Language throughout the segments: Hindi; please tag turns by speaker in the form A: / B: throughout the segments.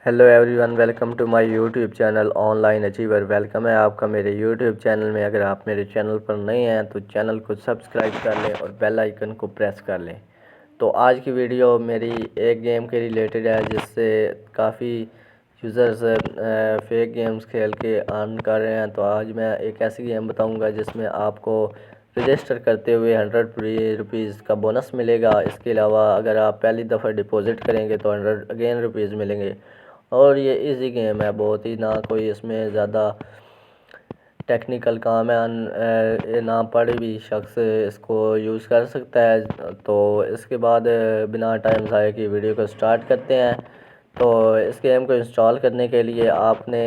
A: Hello everyone, welcome to my YouTube channel online achiever. Welcome है आपका मेरे यूट्यूब चैनल में। अगर आप मेरे चैनल पर नए हैं तो चैनल को सब्सक्राइब कर लें और बेल आइकन को प्रेस कर लें। तो आज की वीडियो मेरी एक गेम के रिलेटेड है जिससे काफ़ी यूज़र्स फेक गेम्स खेल के अर्न कर रहे हैं। तो आज मैं एक ऐसी गेम बताऊंगा जिसमें आपको रजिस्टर करते हुए 100 रुपीज़ का बोनस मिलेगा। इसके अलावा अगर आप पहली दफ़ा डिपॉजिट करेंगे तो 100 अगेन रुपीज़ मिलेंगे। और ये इजी गेम है बहुत ही, ना कोई इसमें ज़्यादा टेक्निकल काम है, ना पढ़े भी शख्स इसको यूज़ कर सकता है। तो इसके बाद बिना टाइम ज़ाया की वीडियो को स्टार्ट करते हैं। तो इस गेम को इंस्टॉल करने के लिए आपने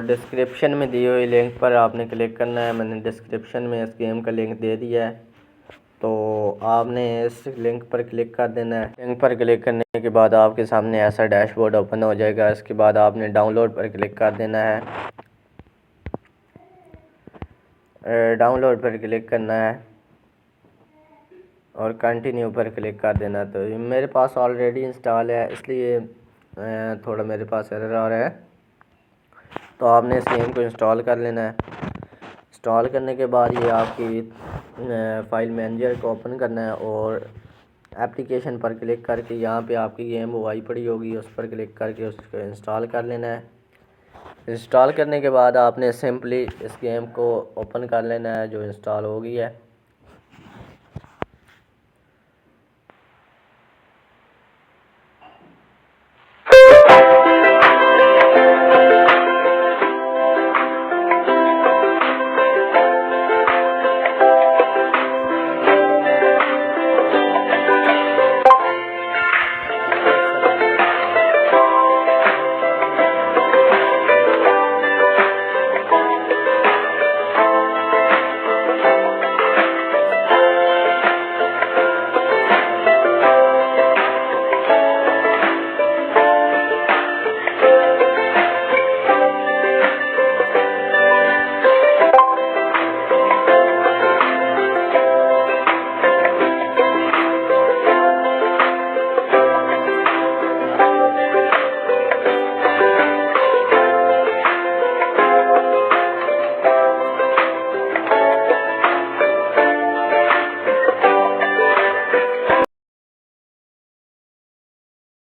A: डिस्क्रिप्शन में दी हुई लिंक पर आपने क्लिक करना है। मैंने डिस्क्रिप्शन में इस गेम का लिंक दे दिया है, तो आपने इस लिंक पर क्लिक कर देना है। लिंक पर क्लिक करने के बाद आपके सामने ऐसा डैशबोर्ड ओपन हो जाएगा। इसके बाद आपने डाउनलोड पर क्लिक कर देना है। डाउनलोड पर क्लिक करना है और कंटिन्यू पर क्लिक कर देना। तो मेरे पास ऑलरेडी इंस्टॉल है, इसलिए थोड़ा मेरे पास एरर आ रहा है। तो आपने इस गेम को इंस्टॉल कर लेना है। इंस्टॉल करने के बाद ये आपकी फ़ाइल मैनेजर को ओपन करना है और एप्लीकेशन पर क्लिक करके यहाँ पे आपकी गेम वो आई पड़ी होगी, उस पर क्लिक करके उसको इंस्टॉल कर लेना है। इंस्टॉल करने के बाद आपने सिंपली इस गेम को ओपन कर लेना है जो इंस्टॉल हो गई है।